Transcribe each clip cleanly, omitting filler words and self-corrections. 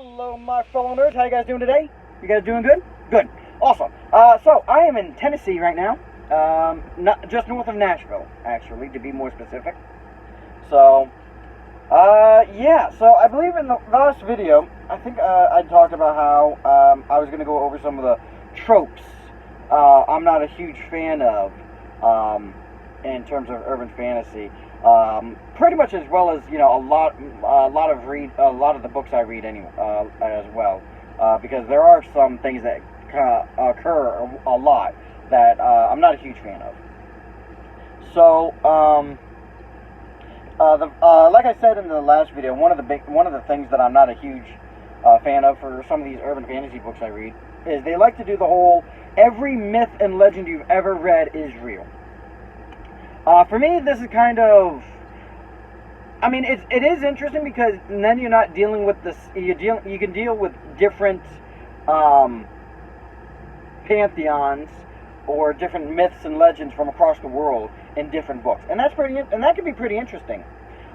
Hello, my fellow nerds. How you guys doing today? You guys doing good? Good. Awesome. So I am in Tennessee right now. Not just north of Nashville, actually, to be more specific. So, yeah. So I believe in the last video, I think I talked about how I was going to go over some of the tropes I'm not a huge fan of in terms of urban fantasy. Pretty much as well as a lot of the books I read anyway as well, because there are some things that occur a lot that I'm not a huge fan of. So like I said in the last video, one of the things that I'm not a huge fan of for some of these urban fantasy books I read is they like to do the whole every myth and legend you've ever read is real. For me, this is kind of, I mean, it is interesting because then you're not dealing with this. You can deal with different pantheons or different myths and legends from across the world in different books, and that can be pretty interesting.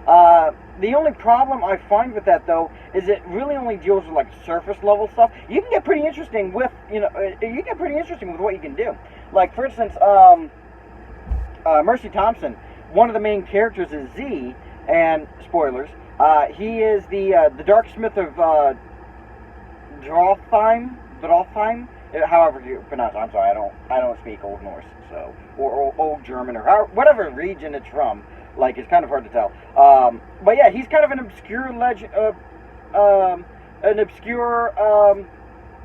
The only problem I find with that, though, is it really only deals with like surface level stuff. You can get pretty interesting with what you can do. Like, for instance, Mercy Thompson, one of the main characters is Z, and spoilers, he is the Darksmith of Drothheim, however you pronounce it. I'm sorry, I don't speak Old Norse, so or Old German or whatever region it's from. Like, it's kind of hard to tell. But yeah, he's kind of an obscure legend.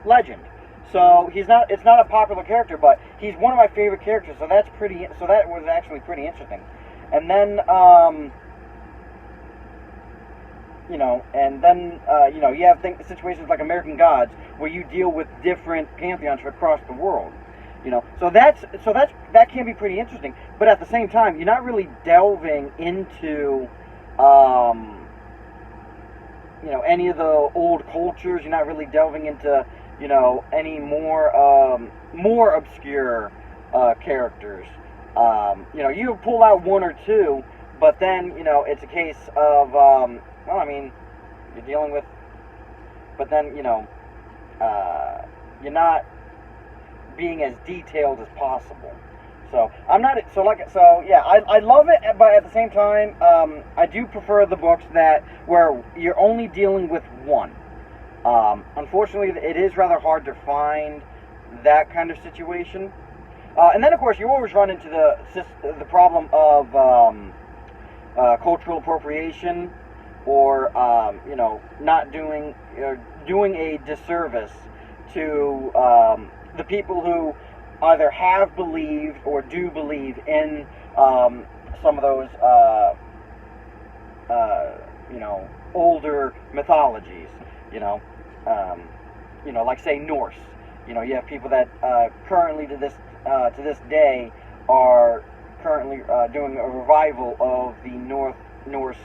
Legend. So it's not a popular character, but he's one of my favorite characters. So that was actually pretty interesting. And then you have situations like American Gods where you deal with different pantheons from across the world. So that can be pretty interesting. But at the same time, you're not really delving into any of the old cultures. You're not really delving into any more obscure characters. You pull out one or two, but then it's a case of you're dealing with, but then you're not being as detailed as possible. So I love it, but at the same time, I do prefer the books where you're only dealing with one. Unfortunately, it is rather hard to find that kind of situation. And then, of course, you always run into the problem of cultural appropriation, or not doing a disservice to the people who either have believed or do believe in some of those older mythologies. Like, say, Norse. You have people that currently to this day are currently doing a revival of the Norse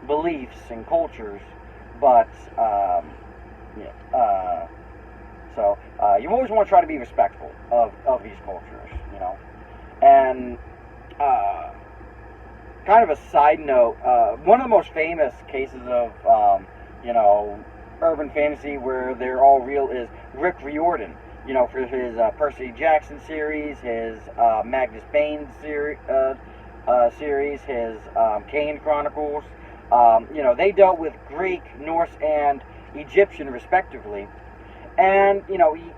beliefs and cultures, but so you always want to try to be respectful of these cultures, And kind of a side note, one of the most famous cases of urban fantasy where they're all real is Rick Riordan. For his Percy Jackson series, his Magnus Bane series, his Kane Chronicles. They dealt with Greek, Norse, and Egyptian respectively. And,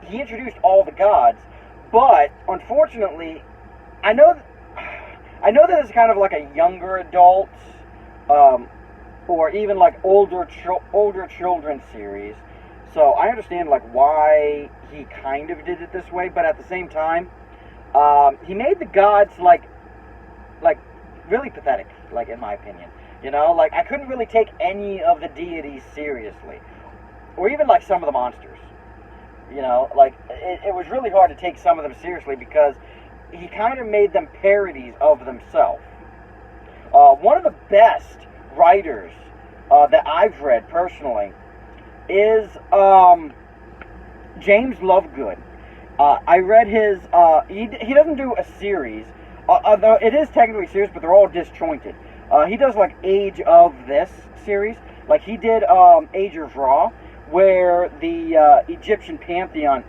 he introduced all the gods, but unfortunately, I know that it's kind of like a younger adult, or even like older children's series. So I understand like why he kind of did it this way, but at the same time, he made the gods like really pathetic, like, in my opinion. Like, I couldn't really take any of the deities seriously, or even like some of the monsters. Like, it was really hard to take some of them seriously because he kind of made them parodies of themselves. One of the best writers that I've read personally is James Lovegood. I read his, he doesn't do a series, although it is technically a series, but they're all disjointed. He does like Age of this series, like he did Age of Raw, where the Egyptian pantheon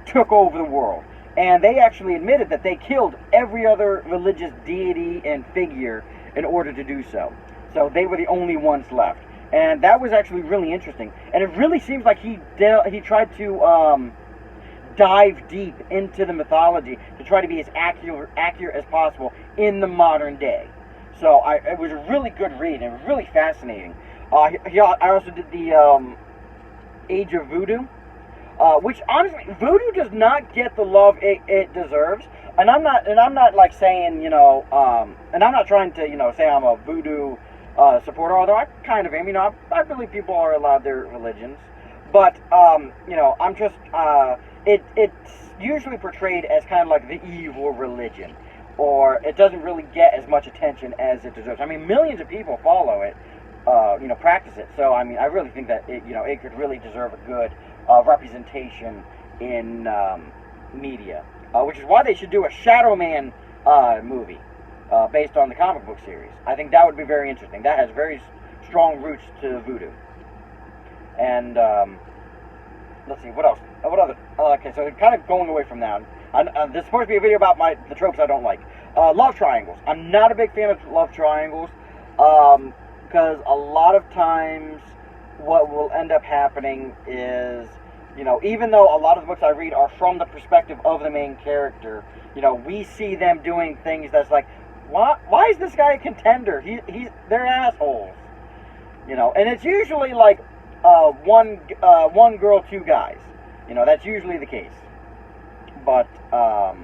took over the world. And they actually admitted that they killed every other religious deity and figure in order to do so. So they were the only ones left. And that was actually really interesting. And it really seems like he tried to dive deep into the mythology to try to be as accurate as possible in the modern day. So it was a really good read and really fascinating. I also did the Age of Voodoo, which honestly, voodoo does not get the love it deserves. And I'm not like saying, and I'm not trying to say I'm a voodoo supporter, although I kind of am. I believe people are allowed their religions, but I'm just it's usually portrayed as kind of like the evil religion, or it doesn't really get as much attention as it deserves. I mean, millions of people follow it, practice it. So I mean, I really think that it could really deserve a good representation in media, which is why they should do a Shadow Man movie based on the comic book series. I think that would be very interesting. That has very strong roots to voodoo. And let's see, what else? What other? Okay, so kind of going away from that. This is supposed to be a video about the tropes I don't like. Love triangles. I'm not a big fan of love triangles because a lot of times what will end up happening is, even though a lot of the books I read are from the perspective of the main character, we see them doing things that's like, why is this guy a contender? They're assholes. And it's usually like one girl, two guys. That's usually the case. But I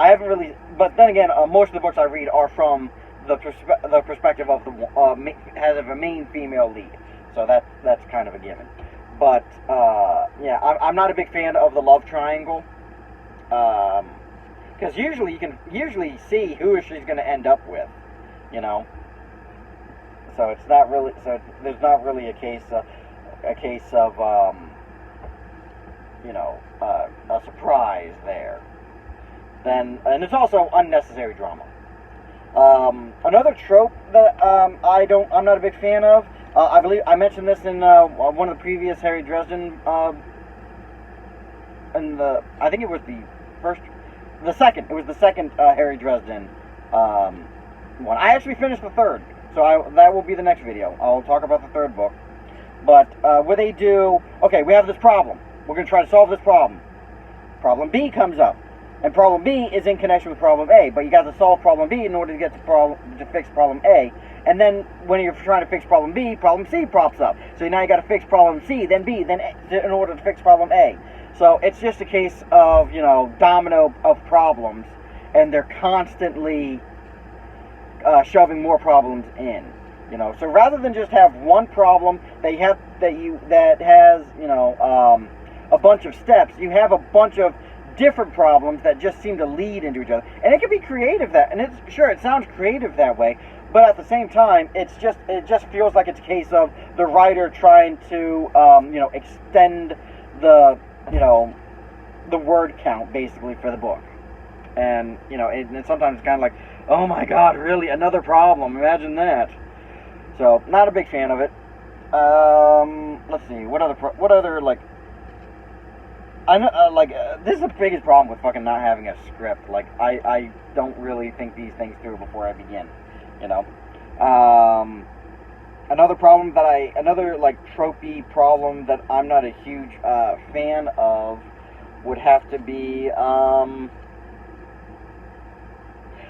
haven't really. But then again, most of the books I read are from the perspective of has a main female lead. So that's kind of a given. But I'm not a big fan of the love triangle. Because usually you can see who she's going to end up with. So it's not really. So there's not really a case of a surprise there. And it's also unnecessary drama. Another trope that I'm not a big fan of. I believe I mentioned this in one of the previous Harry Dresden. I think it was the second. It was the second Harry Dresden one. I actually finished the third, so that will be the next video. I'll talk about the third book. But where they do, okay, we have this problem. We're going to try to solve this problem. Problem B comes up. And problem B is in connection with problem A, but you got to solve problem B in order to get to fix problem A. And then when you're trying to fix problem B, problem C pops up. So now you got to fix problem C, then B, then A, in order to fix problem A. So it's just a case of domino of problems, and they're constantly shoving more problems in. So rather than just have one problem that has a bunch of steps, you have a bunch of different problems that just seem to lead into each other. And it can be creative it sounds creative that way, but at the same time it just feels like it's a case of the writer trying to extend the word count basically for the book. And and sometimes it's kind of like, oh my god, really, another problem, imagine that. So not a big fan of it. Let's see, what other like, I know, this is the biggest problem with fucking not having a script. Like, I don't really think these things through before I begin, Another problem another tropey problem that I'm not a huge fan of would have to be, I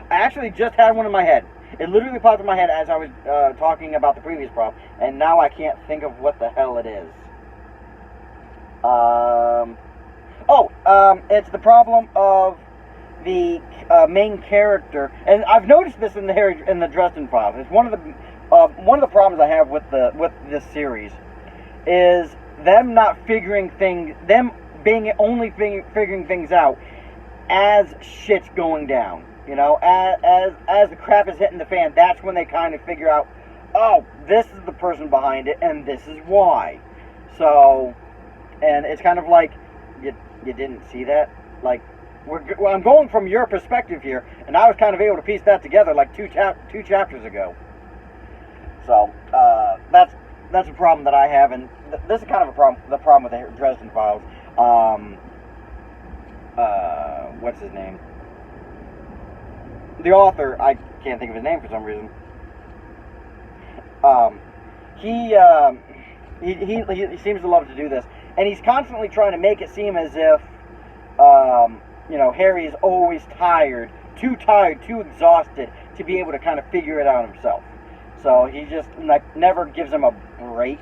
actually just had one in my head. It literally popped in my head as I was talking about the previous problem, and now I can't think of what the hell it is. It's the problem of the main character, and I've noticed this in the Dresden Files. It's one of the problems I have with this series is them not figuring things, them being only figuring things out as shit's going down. As the crap is hitting the fan, that's when they kind of figure out, oh, this is the person behind it, and this is why. So, and it's kind of like, you didn't see that? Like, I'm going from your perspective here, and I was kind of able to piece that together like two chapters ago. So, that's a problem that I have, and this is kind of a problem. The problem with the Dresden Files. What's his name? The author, I can't think of his name for some reason. He seems to love to do this, and he's constantly trying to make it seem as if, Harry is always tired, too exhausted to be able to kind of figure it out himself. So he just never gives him a break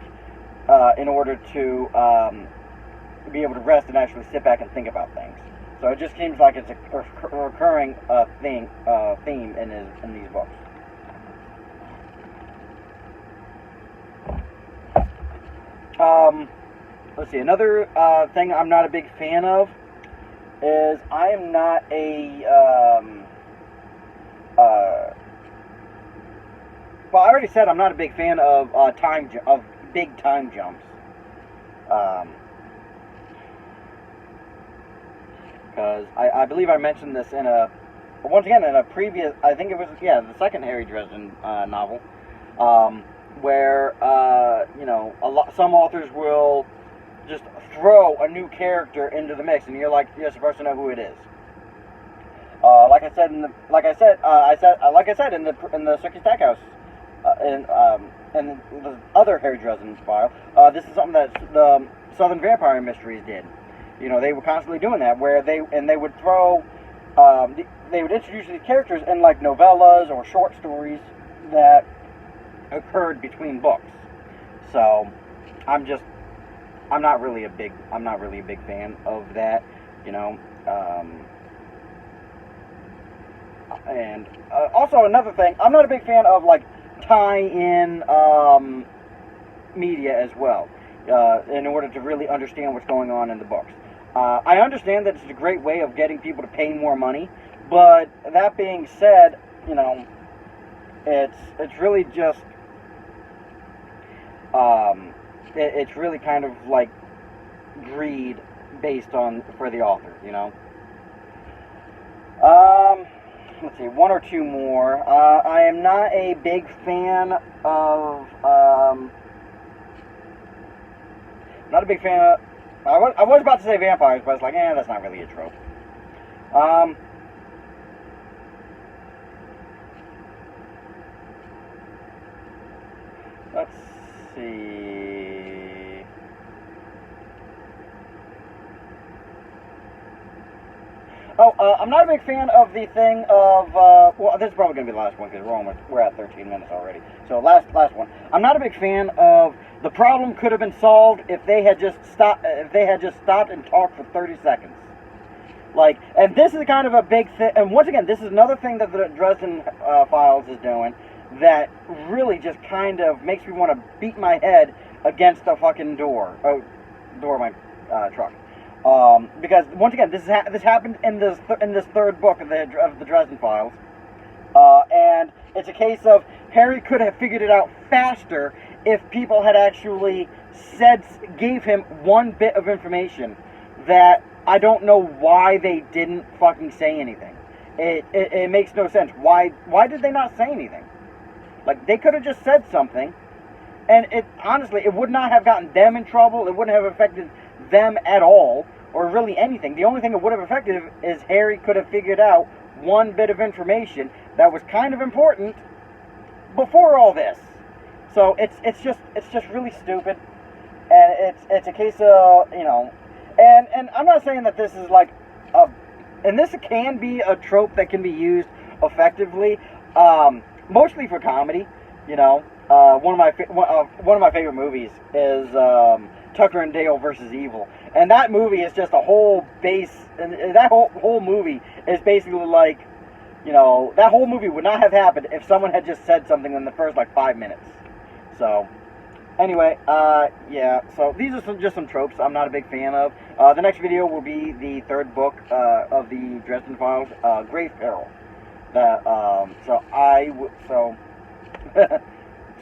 in order to be able to rest and actually sit back and think about things. So it just seems like it's a recurring theme in these books. Let's see. Another thing I'm not a big fan of is I am not a well, I already said I'm not a big fan of big time jumps. Because I believe I mentioned this in once again in a previous, I think it was, the second Harry Dresden novel, where some authors will just throw a new character into the mix, and you're supposed to know who it is. Like I said in the Circus Stackhouse, in the other Harry Dresden file, this is something that the Southern Vampire Mysteries did. They were constantly doing that, where they would throw, they would introduce these characters in like novellas or short stories that occurred between books. So, I'm not really a big fan of that, and also another thing, I'm not a big fan of like tie-in media as well, in order to really understand what's going on in the books. I understand that it's a great way of getting people to pay more money, but that being said, it's really just it's really kind of like greed based for the author, Let's see, one or two more. I am not a big fan of. Not a big fan of. I was about to say vampires, but I was like, that's not really a trope. Let's see. I'm not a big fan of the thing of, well, this is probably going to be the last one because we're at 13 minutes already. So last one. I'm not a big fan of the problem could have been solved if they had just stopped and talked for 30 seconds. Like, and this is kind of a big thing, and once again, this is another thing that the Dresden Files is doing that really just kind of makes me want to beat my head against the fucking door of my truck. Because once again, this happened in this third book of the Dresden Files, and it's a case of Harry could have figured it out faster if people had actually gave him one bit of information that I don't know why they didn't fucking say anything. It makes no sense. Why did they not say anything? Like, they could have just said something, and honestly, it would not have gotten them in trouble. It wouldn't have affected them at all, or really anything. The only thing it would have affected is Harry could have figured out one bit of information that was kind of important before all this. So it's just really stupid, and it's a case of, and I'm not saying that this is like and this can be a trope that can be used effectively, mostly for comedy. One of my favorite movies is Tucker and Dale versus Evil, and that movie is just a whole and that whole movie is basically like, that whole movie would not have happened if someone had just said something in the first 5 minutes. So anyway, so these are just some tropes I'm not a big fan of. The next video will be the third book of the Dresden Files, Grave Peril. Sorry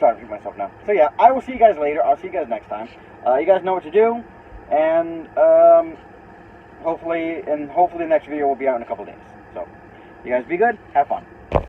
to repeat myself now. So yeah, I will see you guys later. I'll see you guys next time. You guys know what to do, and hopefully the next video will be out in a couple days. So you guys be good, have fun.